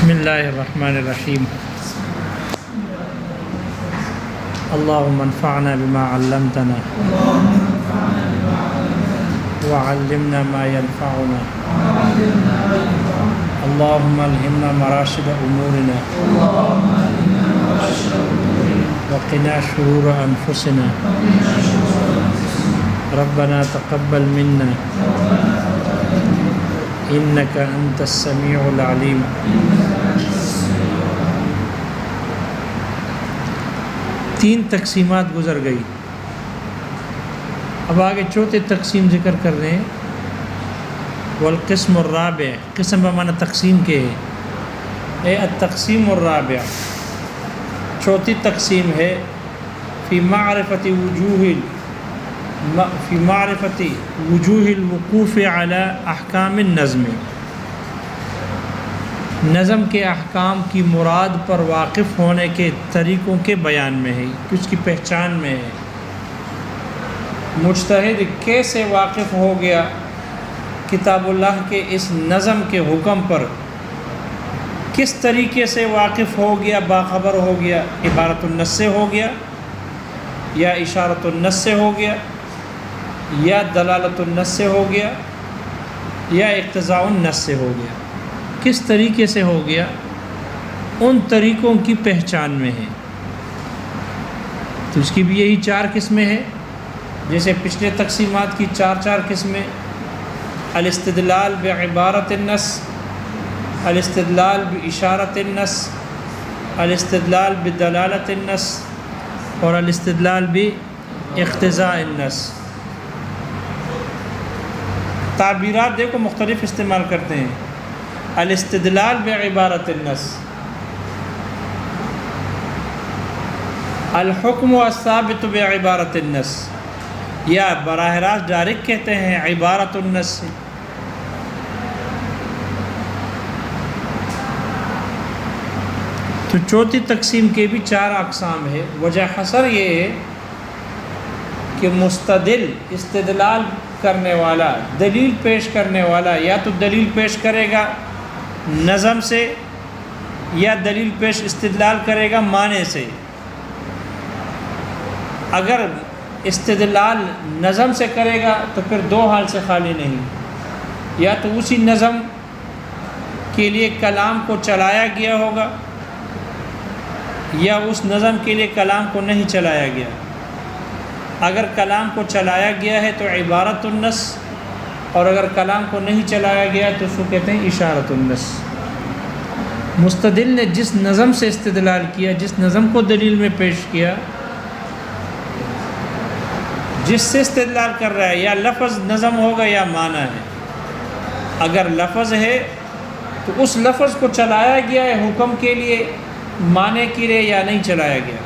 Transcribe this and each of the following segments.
بسم اللہ الرحمن الرحیم اللہم انفعنا بما علمتنا وعلمنا ما ينفعنا اللہم الہمنا مراشد امورنا وقنا شرور انفسنا ربنا تقبل منا انک انت السمیع العلیم۔ تین تقسیمات گزر گئی، اب آگے چوتھے تقسیم ذکر کر رہے ہیں۔ والقسم الرابع، قسم بمعنی تقسیم کے ہے، التقسیم الرابع، چوتھی تقسیم ہے فی معرفت وجوہ الوقوف علی احکام النظم، نظم کے احکام کی مراد پر واقف ہونے کے طریقوں کے بیان میں ہے، اس کی پہچان میں ہے۔ مجتہد کیسے واقف ہو گیا کتاب اللہ کے اس نظم کے حکم پر، کس طریقے سے واقف ہو گیا، باخبر ہو گیا، عبارت النص سے ہو گیا یا اشارت النص سے ہو گیا یا دلالت النص سے ہو گیا یا اقتضاء النص سے ہو گیا، کس طریقے سے ہو گیا، ان طریقوں کی پہچان میں ہے۔ تو اس کی بھی یہی چار قسمیں ہیں، جیسے پچھلے تقسیمات کی چار قسمیں: الاستدلال بعبارت النص، الاستدلال باشارت النص، الاستدلال بدلالت النص اور الاستدلال باقتضاء النص۔ تعبیرات دیکھو مختلف استعمال کرتے ہیں۔ الاستدلال بعبارت النص، الحکم الثابت بعبارت النص، یا براہ راست ڈائریکٹ کہتے ہیں عبارت النص سے۔ تو چوتھی تقسیم کے بھی چار اقسام ہے۔ وجہ حصر یہ ہے کہ مستدل، استدلال کرنے والا، دلیل پیش کرنے والا، یا تو دلیل پیش کرے گا نظم سے یا دلیل پیش استدلال کرے گا معنی سے۔ اگر استدلال نظم سے کرے گا تو پھر دو حال سے خالی نہیں، یا تو اسی نظم کے لیے کلام کو چلایا گیا ہوگا یا اس نظم کے لیے کلام کو نہیں چلایا گیا۔ اگر کلام کو چلایا گیا ہے تو عبارت النص، اور اگر کلام کو نہیں چلایا گیا تو اس کو کہتے ہیں اشارت النص۔ مستدل نے جس نظم سے استدلال کیا، جس نظم کو دلیل میں پیش کیا، جس سے استدلال کر رہا ہے، یا لفظ نظم ہوگا یا معنی ہے۔ اگر لفظ ہے تو اس لفظ کو چلایا گیا ہے حکم کے لیے، معنی کے لیے، یا نہیں چلایا گیا۔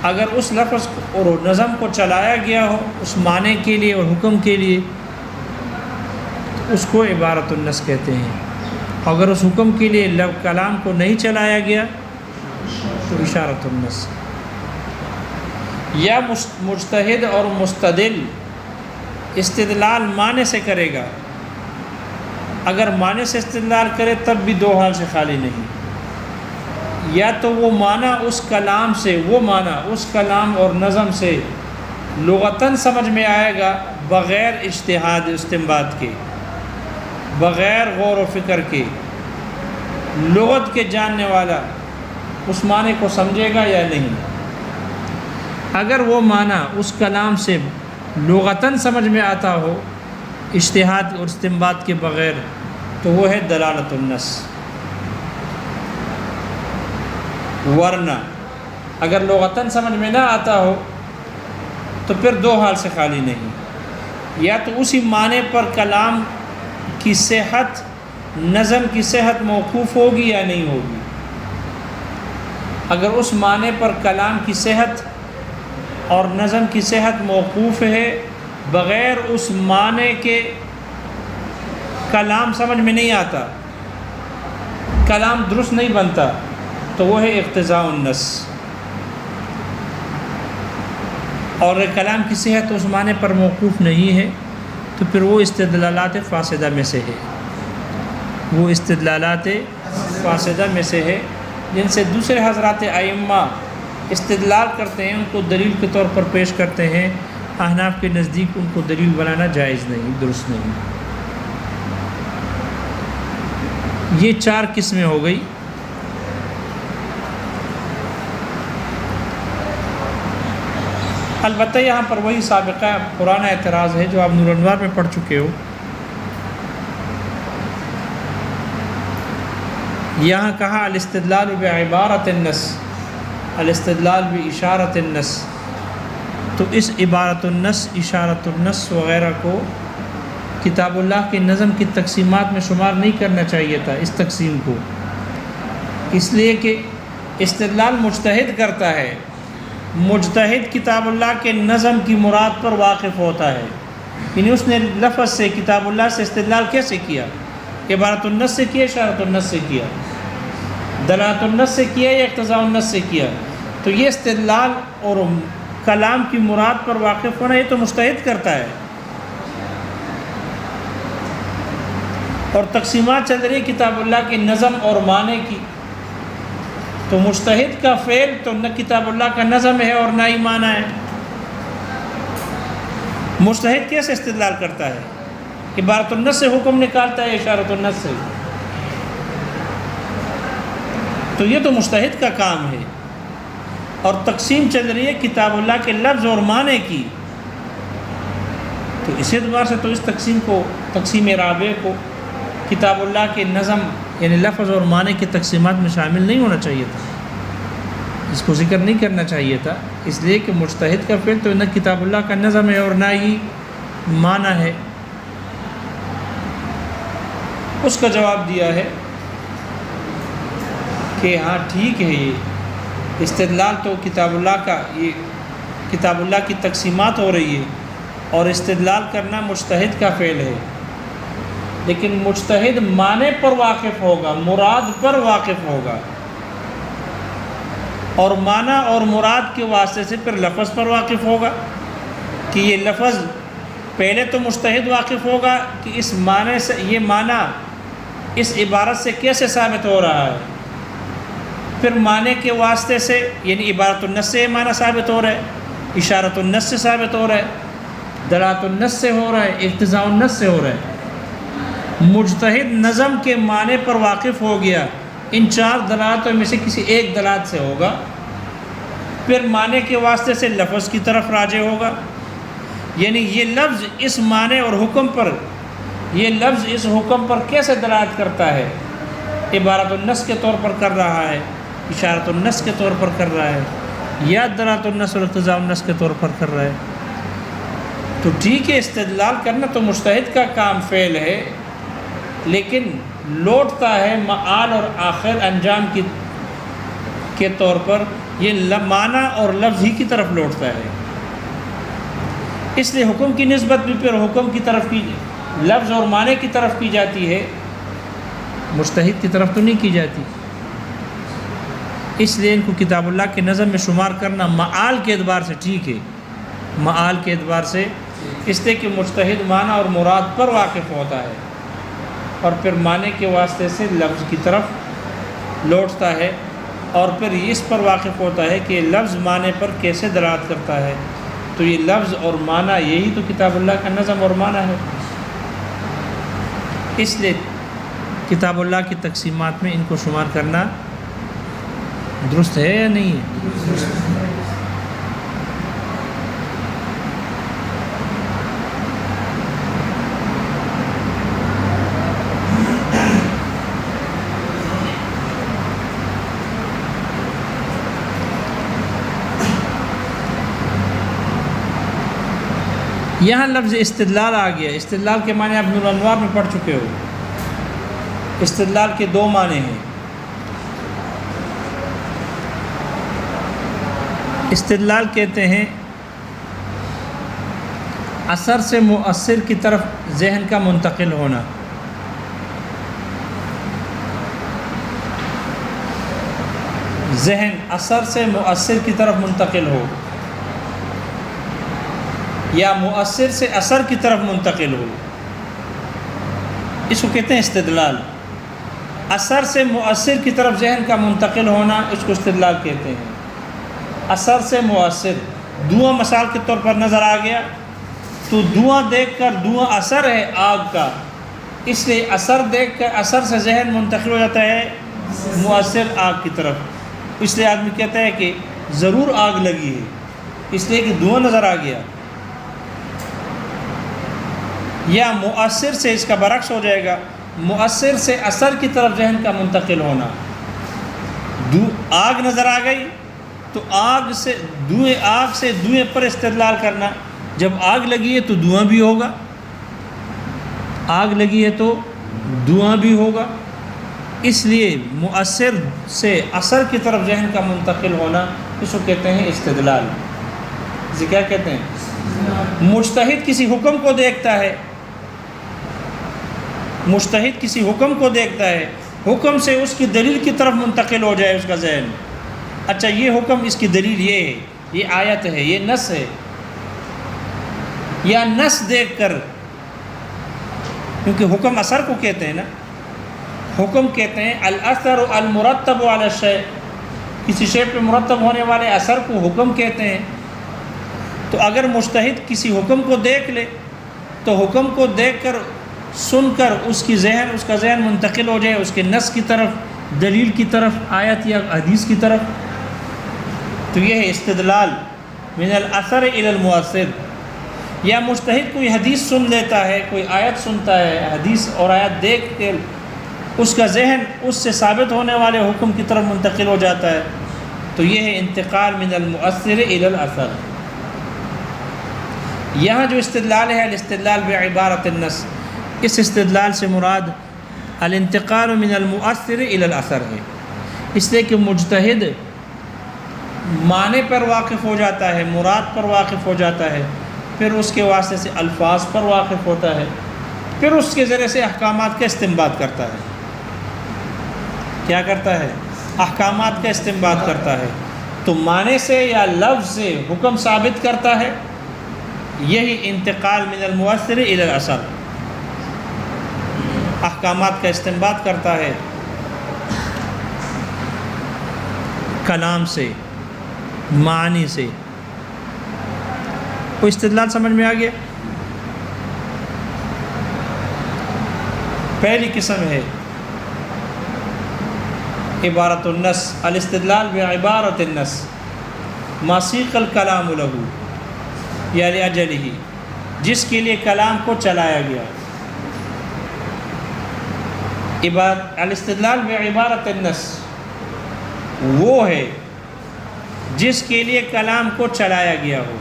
اگر اس لفظ اور نظم کو چلایا گیا ہو اس معنی کے لیے اور حکم کے لیے، تو اس کو عبارت النص کہتے ہیں۔ اگر اس حکم کے لیے کلام کو نہیں چلایا گیا تو اشارت النص۔ یا مجتہد اور مستدل استدلال معنی سے کرے گا، اگر معنی سے استدلال کرے تب بھی دو حال سے خالی نہیں، یا تو وہ معنی اس کلام سے، وہ معنی اس کلام اور نظم سے لغتاً سمجھ میں آئے گا بغیر اجتہاد استنباط کے، بغیر غور و فکر کے، لغت کے جاننے والا اس معنی کو سمجھے گا یا نہیں۔ اگر وہ معنی اس کلام سے لغتاً سمجھ میں آتا ہو اجتہاد اور استنباط کے بغیر تو وہ ہے دلالت النص۔ ورنہ اگر لغتاً سمجھ میں نہ آتا ہو تو پھر دو حال سے خالی نہیں، یا تو اسی معنی پر کلام کی صحت، نظم کی صحت موقوف ہوگی یا نہیں ہوگی۔ اگر اس معنی پر کلام کی صحت اور نظم کی صحت موقوف ہے، بغیر اس معنی کے کلام سمجھ میں نہیں آتا، کلام درست نہیں بنتا، تو وہ ہے اقتضاء النص۔ اور کلام کی صحت اس معنی پر موقوف نہیں ہے تو پھر وہ استدلالات فاسدہ میں سے ہے، وہ استدلالات فاسدہ میں سے ہے جن سے دوسرے حضرات ائمہ استدلال کرتے ہیں، ان کو دلیل کے طور پر پیش کرتے ہیں۔ احناف کے نزدیک ان کو دلیل بنانا جائز نہیں، درست نہیں۔ یہ 4 قسمیں ہو گئی۔ البتہ یہاں پر وہی سابقہ پرانا اعتراض ہے جو آپ نور الانوار میں پڑھ چکے ہو۔ یہاں کہا الاستدلال بعبارۃ النص، الاستدلال باشارۃ النص، تو اس عبارت النص، اشارۃ النص وغیرہ کو کتاب اللہ کے نظم کی تقسیمات میں شمار نہیں کرنا چاہیے تھا، اس تقسیم کو، اس لیے کہ استدلال مجتہد کرتا ہے۔ مجتہد کتاب اللہ کے نظم کی مراد پر واقف ہوتا ہے، یعنی اس نے لفظ سے کتاب اللہ سے استدلال کیسے کیا؟ عبارت النص سے کیا، اشارۃ النص سے کیا، دلالت النص سے کیا یا اقتضاء النص سے کیا؟ تو یہ استدلال اور کلام کی مراد پر واقف ہونا یہ تو مجتہد کرتا ہے۔ اور تقسیمات چل رہی ہے کتاب اللہ کے نظم اور معنی کی، تو مجتہد کا فعل تو نہ کتاب اللہ کا نظم ہے اور نہ ہی معنی ہے۔ مجتہد کیسے استدلال کرتا ہے؟ عبارت النص سے حکم نکالتا ہے، اشارۃ النص سے، تو یہ تو مجتہد کا کام ہے۔ اور تقسیم چل رہی ہے کتاب اللہ کے لفظ اور معنی کی، تو اس اعتبار سے تو اس تقسیم کو، تقسیم رابع کو کتاب اللہ کے نظم یعنی لفظ اور معنی کی تقسیمات میں شامل نہیں ہونا چاہیے تھا، اس کو ذکر نہیں کرنا چاہیے تھا، اس لیے کہ مجتہد کا فعل تو نہ کتاب اللہ کا نظم ہے اور نہ ہی معنی ہے۔ اس کا جواب دیا ہے کہ ہاں ٹھیک ہے، یہ استدلال تو کتاب اللہ کا، یہ کتاب اللہ کی تقسیمات ہو رہی ہے اور استدلال کرنا مجتہد کا فعل ہے، لیکن مجتہد معنی پر واقف ہوگا، مراد پر واقف ہوگا، اور معنی اور مراد کے واسطے سے پھر لفظ پر واقف ہوگا کہ یہ لفظ، پہلے تو مجتہد واقف ہوگا کہ اس معنی سے، یہ معنی اس عبارت سے کیسے ثابت ہو رہا ہے، پھر معنی کے واسطے سے یعنی عبارت النص سے معنی ثابت ہو رہا ہے، اشارت النص سے ثابت ہو رہا ہے، دلالت النص سے ہو رہا ہے، اقتضاء النص سے ہو رہا ہے۔ مجتہد نظم کے معنی پر واقف ہو گیا، ان 4 دلالتوں میں سے کسی ایک دلالت سے ہوگا، پھر معنی کے واسطے سے لفظ کی طرف راجع ہوگا، یعنی یہ لفظ اس معنی اور حکم پر، یہ لفظ اس حکم پر کیسے دلالت کرتا ہے؟ عبارت النص کے طور پر کر رہا ہے، اشارت النص کے طور پر کر رہا ہے، یا دلالت النص اور اقتضاء النص کے طور پر کر رہا ہے؟ تو ٹھیک ہے، استدلال کرنا تو مجتہد کا کام، فعل ہے، لیکن لوٹتا ہے معال اور آخر انجام کے طور پر، یہ معنی اور لفظ ہی کی طرف لوٹتا ہے۔ اس لیے حکم کی نسبت بھی پھر حکم کی طرف کی، لفظ اور معنی کی طرف کی جاتی ہے، مجتہد کی طرف تو نہیں کی جاتی۔ اس لیے ان کو کتاب اللہ کے نظم میں شمار کرنا معال کے اعتبار سے ٹھیک ہے، معال کے اعتبار سے، اس لیے کہ مجتہد معنی اور مراد پر واقف ہوتا ہے اور پھر معنی کے واسطے سے لفظ کی طرف لوٹتا ہے، اور پھر اس پر واقف ہوتا ہے کہ لفظ معنی پر کیسے دلالت کرتا ہے، تو یہ لفظ اور معنی یہی تو کتاب اللہ کا نظم اور معنی ہے۔ اس لیے کتاب اللہ کی تقسیمات میں ان کو شمار کرنا درست ہے یا نہیں ہے؟ یہاں لفظ استدلال آ گیا۔ استدلال کے معنی آپ نور الانوار میں پڑھ چکے ہو۔ استدلال کے 2 معنی ہیں۔ استدلال کہتے ہیں اثر سے مؤثر کی طرف ذہن کا منتقل ہونا، ذہن اثر سے مؤثر کی طرف منتقل ہو، یا مؤثر سے اثر کی طرف منتقل ہو، اس کو کہتے ہیں استدلال۔ اثر سے مؤثر کی طرف ذہن کا منتقل ہونا، اس کو استدلال کہتے ہیں۔ اثر سے مؤثر، دھواں مثال کے طور پر نظر آ گیا تو دھواں دیکھ کر، دھواں اثر ہے آگ کا، اس لیے اثر دیکھ کر اثر سے ذہن منتقل ہو جاتا ہے مؤثر آگ کی طرف۔ اس لیے آدمی کہتا ہے کہ ضرور آگ لگی ہے، اس لیے کہ دھواں نظر آ گیا۔ یا مؤثر سے اس کا برعکس ہو جائے گا، مؤثر سے اثر کی طرف ذہن کا منتقل ہونا۔ آگ نظر آ گئی تو آگ سے دھوئیں پر استدلال کرنا، جب آگ لگی ہے تو دھواں بھی ہوگا، آگ لگی ہے تو دھواں بھی ہوگا، اس لیے مؤثر سے اثر کی طرف ذہن کا منتقل ہونا، اس کو کہتے ہیں استدلال۔ اسے کیا کہتے ہیں؟ مجتہد کسی حکم کو دیکھتا ہے، مجتہد کسی حکم کو دیکھتا ہے، حکم سے اس کی دلیل کی طرف منتقل ہو جائے اس کا ذہن، اچھا یہ حکم، اس کی دلیل یہ ہے، یہ آیت ہے، یہ نص ہے، یا نص دیکھ کر، کیونکہ حکم اثر کو کہتے ہیں نا، حکم کہتے ہیں الاثر المرتب علی الشیء، کسی شے پہ مرتب ہونے والے اثر کو حکم کہتے ہیں۔ تو اگر مجتہد کسی حکم کو دیکھ لے تو حکم کو دیکھ کر، سن کر اس کا ذہن منتقل ہو جائے اس کے نص کی طرف، دلیل کی طرف، آیت یا حدیث کی طرف، تو یہ ہے استدلال من الاثر الی المؤثر۔ یا مجتہد کوئی حدیث سن لیتا ہے، کوئی آیت سنتا ہے، حدیث اور آیت دیکھ کے اس کا ذہن اس سے ثابت ہونے والے حکم کی طرف منتقل ہو جاتا ہے، تو یہ ہے انتقال من المؤثر الی الاثر۔ یہاں جو استدلال ہے الاستدلال بعبارت النص، اس استدلال سے مراد الانتقال من المؤثر الی الاثر ہے، اس لیے کہ مجتہد معنی پر واقف ہو جاتا ہے، مراد پر واقف ہو جاتا ہے، پھر اس کے واسطے سے الفاظ پر واقف ہوتا ہے، پھر اس کے ذریعے سے احکامات کا استنباط کرتا ہے۔ کیا کرتا ہے؟ احکامات کا استنباط کرتا ہے، تو معنی سے یا لفظ سے حکم ثابت کرتا ہے، یہی انتقال من المؤثر الی الاثر۔ احکامات کا استنباط کرتا ہے کلام سے، معنی سے۔ کوئی استدلال سمجھ میں آ گیا؟ پہلی قسم ہے عبارت النص، الاستدلال بعبارت النص، ما سیق الکلام لہ یا لأجلہ، جس کے لیے کلام کو چلایا گیا۔ الاستدلال بعبارت النص وہ ہے جس کے لیے کلام کو چلایا گیا ہو،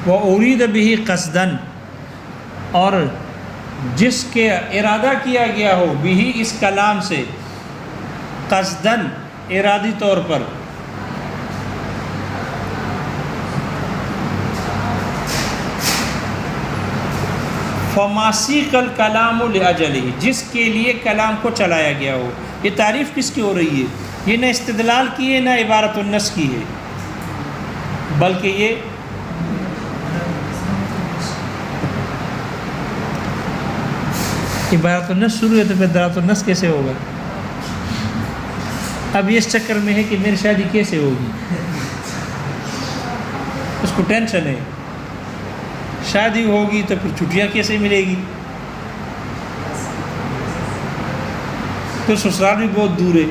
وَأُرِيدَ بِهِ قَصْدًا، اور جس کے ارادہ کیا گیا ہو، بھی اس کلام سے، قصداً ارادی طور پر، فَمَا سِيقَ الْكَلَامُ لِأَجَلِهِ، جس کے لیے کلام کو چلایا گیا ہو۔ یہ تعریف کس کی ہو رہی ہے؟ یہ نہ استدلال کی ہے، نہ عبارت النص کی ہے، بلکہ یہ عبارت النص شروع ہے، تو پھر عبارت النص کیسے ہوگا؟ اب یہ اس چکر میں ہے کہ میری شادی کیسے ہوگی، اس کو ٹینشن ہے، شادی ہوگی تو پھر چھٹیاں کیسے ملے گی، پھر سسرال بھی بہت دور ہے،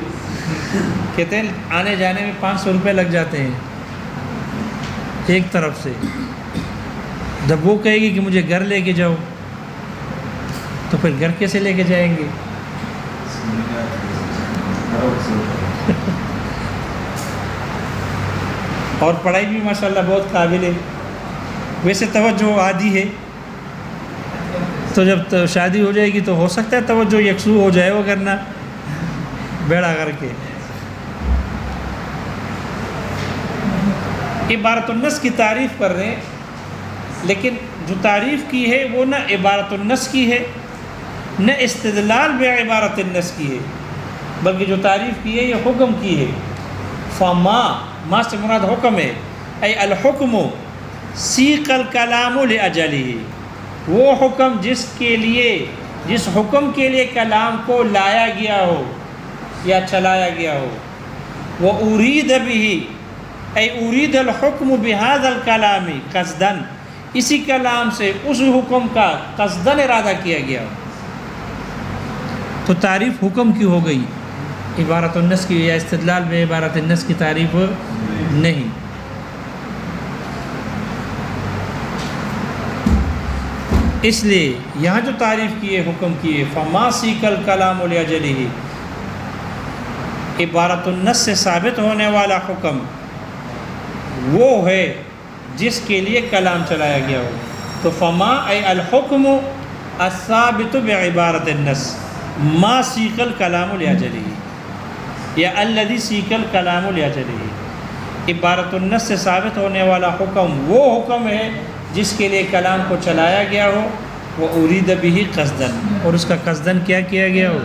کہتے ہیں آنے جانے میں 500 روپے لگ جاتے ہیں ایک طرف سے۔ جب وہ کہے گی کہ مجھے گھر لے کے جاؤ، تو پھر گھر کیسے لے کے جائیں گے؟ اور پڑھائی بھی ماشاءاللہ بہت قابل ہے، ویسے توجہ عادی ہے، تو جب شادی ہو جائے گی تو ہو سکتا ہے توجہ یکسو ہو جائے، وہ کرنا بیڑا کر کے۔ عبارت النص کی تعریف کر رہے ہیں، لیکن جو تعریف کی ہے وہ نہ عبارت النص کی ہے، نہ استدلال بعبارت النص کی ہے، بلکہ جو تعریف کی ہے یہ حکم کی ہے۔ فما، ما سے مراد حکم ہے، ای الحکم سیق الکلام لأجلہ، وہ حکم جس حکم کے لیے کلام کو لایا گیا ہو، یا چلایا گیا ہو. وَأُرِيدَ بِهِ اے اُرِيدَ الْحُكْمُ بِهَذَا الْكَلَامِ قصداً اسی کلام سے اس حکم کا قصداً ارادہ کیا گیا ہو. تو تعریف حکم کی ہو گئی، عبارت النص کی، یا استدلال میں عبارت النص کی تعریف نہیں. اس لیے یہاں جو تعریف کی ہے، حکم کی ہے، فما سیق الکلام لأجلہ، عبارت النص سے ثابت ہونے والا حکم وہ ہے جس کے لیے کلام چلایا گیا ہو. تو فما اے الحکم الثابت بعبارت النص ما سیق الکلام لأجلہ یا الذی سیق الکلام لأجلہ. عبارت النص سے ثابت ہونے والا حکم وہ حکم ہے جس کے لیے کلام کو چلایا گیا ہو. وہ ارید بہ قصداً، اور اس کا قصداً کیا کیا گیا ہو،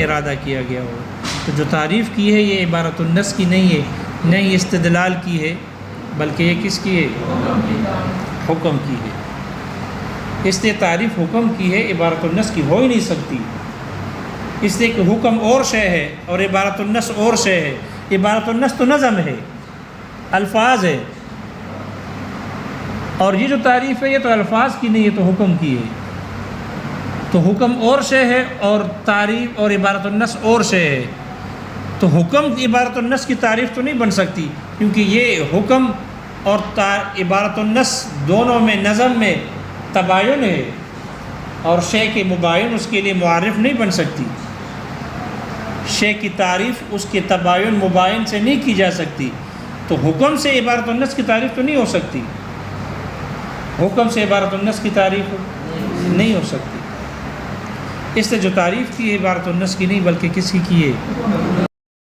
ارادہ کیا گیا ہو. تو جو تعریف کی ہے یہ عبارت النص کی نہیں ہے، نہ ہی استدلال کی ہے، بلکہ یہ کس کی ہے، حکم کی ہے. اس لیے تعریف حکم کی ہے، عبارت النص کی ہو ہی نہیں سکتی. اس لیے کہ حکم اور شے ہے اور عبارت النص اور شے ہے. عبارت النص تو نظم ہے، الفاظ ہے، اور یہ جو تعریف ہے یہ تو الفاظ کی نہیں ہے، تو حکم کی ہے. تو حکم اور شے ہے اور تعریف اور عبارت النص اور شے ہے. تو حکم عبارت النص کی تعریف تو نہیں بن سکتی، کیونکہ یہ حکم اور عبارت النص دونوں میں نظم میں تباین ہے، اور شے کے مباین اس کے لیے معرف نہیں بن سکتی. شے کی تعریف اس کے تباین مباین سے نہیں کی جا سکتی. تو حکم سے عبارت النص کی تعریف تو نہیں ہو سکتی، حکم سے عبارت النص کی تعریف نہیں ہو سکتی. اس سے جو تعریف کی ہے عبارت النص کی نہیں بلکہ کس کی ہے،